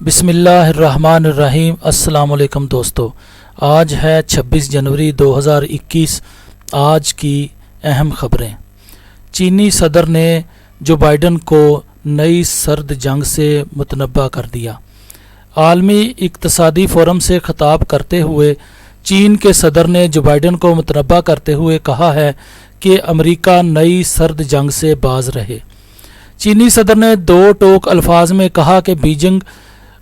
بسم اللہ الرحمن الرحیم۔ السلام علیکم دوستو، آج ہے 26 جنوری 2021۔ آج کی اہم خبریں۔ چینی صدر نے جوبائیڈن کو نئی سرد جنگ سے متنبہ کر دیا۔ عالمی اقتصادی فورم سے خطاب کرتے ہوئے چین کے صدر نے جوبائیڈن کو متنبہ کرتے ہوئے کہا ہے کہ امریکا نئی سرد جنگ سے باز رہے۔ چینی صدر نے دو ٹوک الفاظ میں کہا کہ بیجنگ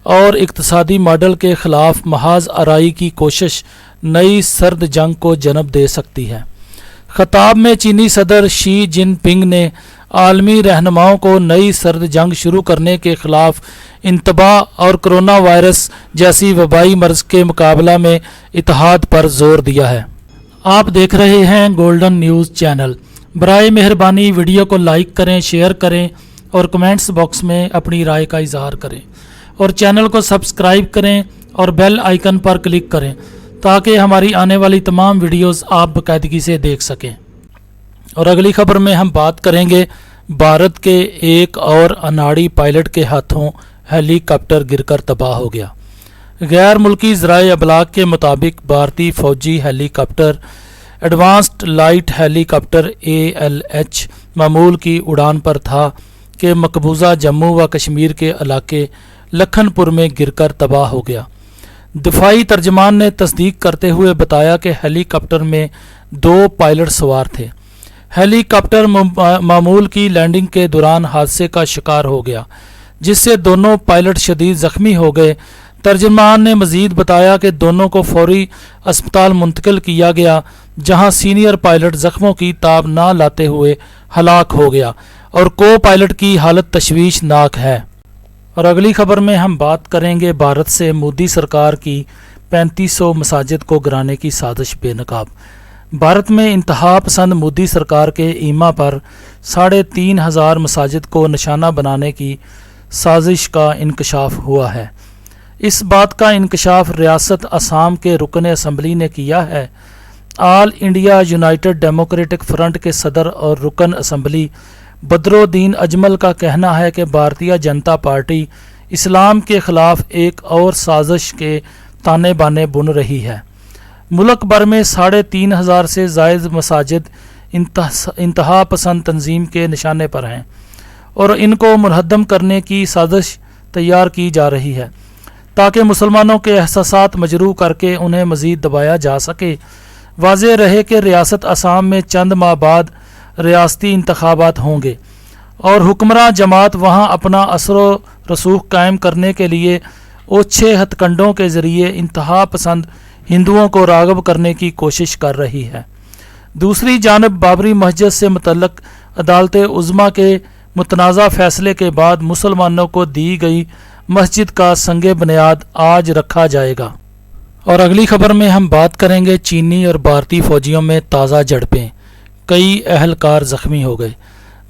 اور اقتصادی ماڈل کے خلاف محاذ آرائی کی کوشش نئی سرد جنگ کو جنم دے سکتی ہے۔ خطاب میں چینی صدر شی جن پنگ نے عالمی رہنماؤں کو نئی سرد جنگ شروع کرنے کے خلاف تباہ اور کرونا وائرس جیسی وبائی مرض کے مقابلہ میں اتحاد پر زور دیا ہے۔ آپ دیکھ رہے ہیں گولڈن نیوز چینل۔ برائے مہربانی ویڈیو کو لائک کریں، شیئر کریں اور کمنٹس باکس میں اپنی رائے کا اظہار کریں، اور چینل کو سبسکرائب کریں اور بیل آئیکن پر کلک کریں تاکہ ہماری آنے والی تمام ویڈیوز آپ باقاعدگی سے دیکھ سکیں۔ اور اگلی خبر میں ہم بات کریں گے بھارت کے ایک اور اناڑی پائلٹ کے ہاتھوں ہیلی کاپٹر گر کر تباہ ہو گیا۔ غیر ملکی ذرائع ابلاغ کے مطابق بھارتی فوجی ہیلی کاپٹر ایڈوانسڈ لائٹ ہیلی کاپٹر ALH معمول کی اڑان پر تھا کہ مقبوضہ جموں و کشمیر کے علاقے لکھن پور میں گر کر تباہ ہو گیا۔ دفاعی ترجمان نے تصدیق کرتے ہوئے بتایا کہ ہیلی کاپٹر میں 2 پائلٹ سوار تھے۔ ہیلی کاپٹر معمول کی لینڈنگ کے دوران حادثے کا شکار ہو گیا، جس سے دونوں پائلٹ شدید زخمی ہو گئے۔ ترجمان نے مزید بتایا کہ دونوں کو فوری اسپتال منتقل کیا گیا، جہاں سینئر پائلٹ زخموں کی تاب نہ لاتے ہوئے ہلاک ہو گیا اور کو پائلٹ کی حالت تشویشناک ہے۔ اور اگلی خبر میں ہم بات کریں گے بھارت سے مودی سرکار کی 3500 مساجد کو گرانے کی سازش بے نقاب۔ بھارت میں انتہا پسند مودی سرکار کے ایما پر 3500 مساجد کو نشانہ بنانے کی سازش کا انکشاف ہوا ہے۔ اس بات کا انکشاف ریاست آسام کے رکن اسمبلی نے کیا ہے۔ آل انڈیا یونائیٹڈ ڈیموکریٹک فرنٹ کے صدر اور رکن اسمبلی بدرالدین اجمل کا کہنا ہے کہ بھارتیہ جنتا پارٹی اسلام کے خلاف ایک اور سازش کے تانے بانے بن رہی ہے۔ ملک بھر میں 3500 سے زائد مساجد انتہا پسند تنظیم کے نشانے پر ہیں اور ان کو منہدم کرنے کی سازش تیار کی جا رہی ہے تاکہ مسلمانوں کے احساسات مجروح کر کے انہیں مزید دبایا جا سکے۔ واضح رہے کہ ریاست آسام میں چند ماہ بعد ریاستی انتخابات ہوں گے اور حکمراں جماعت وہاں اپنا اثر و رسوخ قائم کرنے کے لیے اوچھے ہتھ کنڈوں کے ذریعے انتہا پسند ہندوؤں کو راغب کرنے کی کوشش کر رہی ہے۔ دوسری جانب بابری مسجد سے متعلق عدالت عظمیٰ کے متنازع فیصلے کے بعد مسلمانوں کو دی گئی مسجد کا سنگ بنیاد آج رکھا جائے گا۔ اور اگلی خبر میں ہم بات کریں گے چینی اور بھارتی فوجیوں میں تازہ جھڑپیں، کئی اہلکار زخمی ہو گئے۔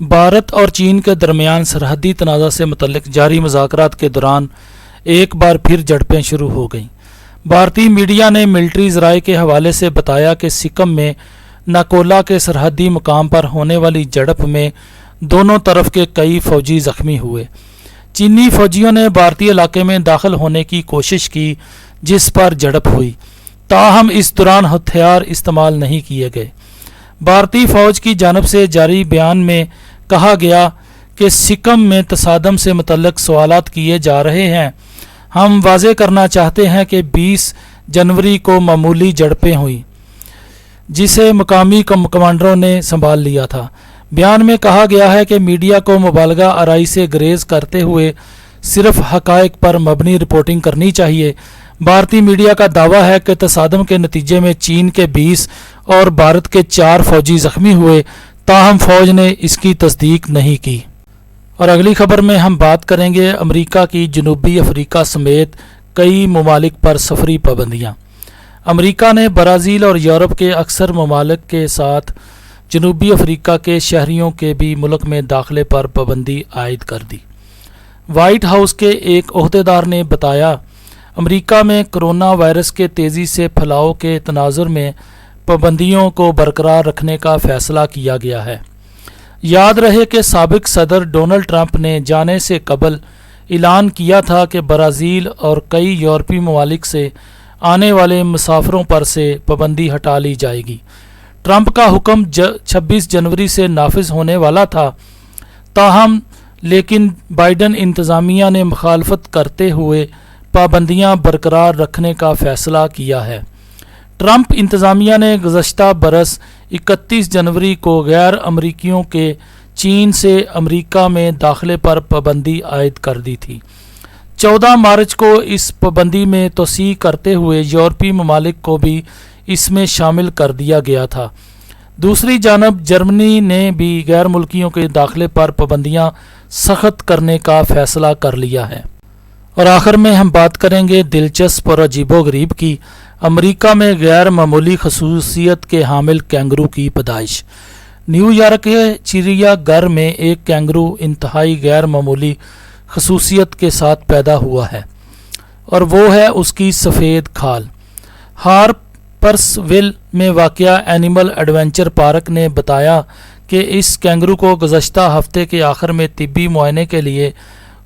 بھارت اور چین کے درمیان سرحدی تنازع سے متعلق جاری مذاکرات کے دوران ایک بار پھر جھڑپیں شروع ہو گئیں۔ بھارتی میڈیا نے ملٹری ذرائع کے حوالے سے بتایا کہ سکم میں ناکولا کے سرحدی مقام پر ہونے والی جھڑپ میں دونوں طرف کے کئی فوجی زخمی ہوئے۔ چینی فوجیوں نے بھارتی علاقے میں داخل ہونے کی کوشش کی، جس پر جھڑپ ہوئی، تاہم اس دوران ہتھیار استعمال نہیں کیے گئے۔ بھارتی فوج کی جانب سے جاری بیان میں کہا گیا کہ سکم میں تصادم سے متعلق سوالات کیے جا رہے ہیں۔ ہم واضح کرنا چاہتے ہیں کہ 20 جنوری کو معمولی جھڑپیں ہوئیں، جسے مقامی کمانڈروں نے سنبھال لیا تھا۔ بیان میں کہا گیا ہے کہ میڈیا کو مبالغہ آرائی سے گریز کرتے ہوئے صرف حقائق پر مبنی رپورٹنگ کرنی چاہیے۔ بھارتی میڈیا کا دعویٰ ہے کہ تصادم کے نتیجے میں چین کے 20 اور بھارت کے 4 فوجی زخمی ہوئے، تاہم فوج نے اس کی تصدیق نہیں کی۔ اور اگلی خبر میں ہم بات کریں گے امریکا کی جنوبی افریقا سمیت کئی ممالک پر سفری پابندیاں۔ امریکا نے برازیل اور یورپ کے اکثر ممالک کے ساتھ جنوبی افریقہ کے شہریوں کے بھی ملک میں داخلے پر پابندی عائد کر دی۔ وائٹ ہاؤس کے ایک عہدیدار نے بتایا، امریکا میں کرونا وائرس کے تیزی سے پھیلاؤ کے تناظر میں پابندیوں کو برقرار رکھنے کا فیصلہ کیا گیا ہے۔ یاد رہے کہ سابق صدر ڈونلڈ ٹرمپ نے جانے سے قبل اعلان کیا تھا کہ برازیل اور کئی یورپی ممالک سے آنے والے مسافروں پر سے پابندی ہٹا لی جائے گی۔ ٹرمپ کا حکم 26 جنوری سے نافذ ہونے والا تھا، تاہم لیکن بائیڈن انتظامیہ نے مخالفت کرتے ہوئے پابندیاں برقرار رکھنے کا فیصلہ کیا ہے۔ ٹرمپ انتظامیہ نے گزشتہ برس 31 جنوری کو غیر امریکیوں کے چین سے امریکا میں داخلے پر پابندی عائد کر دی تھی۔ 14 مارچ کو اس پابندی میں توسیع کرتے ہوئے یورپی ممالک کو بھی اس میں شامل کر دیا گیا تھا۔ دوسری جانب جرمنی نے بھی غیر ملکیوں کے داخلے پر پابندیاں سخت کرنے کا فیصلہ کر لیا ہے۔ اور آخر میں ہم بات کریں گے دلچسپ اور عجیب و غریب کی۔ امریکا میں غیر معمولی خصوصیت کے حامل کینگرو کی پیدائش۔ نیو یارک کے چڑیا گھر میں ایک کینگرو انتہائی غیر معمولی خصوصیت کے ساتھ پیدا ہوا ہے، اور وہ ہے اس کی سفید کھال۔ ہارپرسویل میں واقع اینیمل ایڈونچر پارک نے بتایا کہ اس کینگرو کو گزشتہ ہفتے کے آخر میں طبی معائنے کے لیے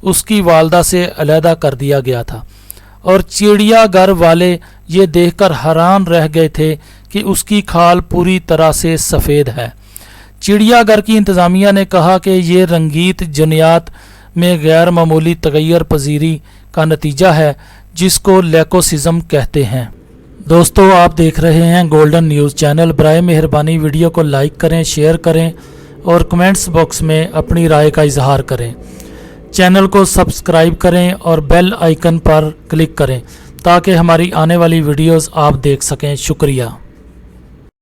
اس کی والدہ سے علیحدہ کر دیا گیا تھا، اور چڑیا گھر والے یہ دیکھ کر حیران رہ گئے تھے کہ اس کی کھال پوری طرح سے سفید ہے۔ چڑیا گھر کی انتظامیہ نے کہا کہ یہ رنگیت جنیات میں غیر معمولی تغیر پذیری کا نتیجہ ہے، جس کو لیکوسزم کہتے ہیں۔ دوستو، آپ دیکھ رہے ہیں گولڈن نیوز چینل۔ برائے مہربانی ویڈیو کو لائک کریں، شیئر کریں اور کمنٹس باکس میں اپنی رائے کا اظہار کریں۔ چینل کو سبسکرائب کریں اور بیل آئیکن پر کلک کریں تاکہ ہماری آنے والی ویڈیوز آپ دیکھ سکیں۔ شکریہ۔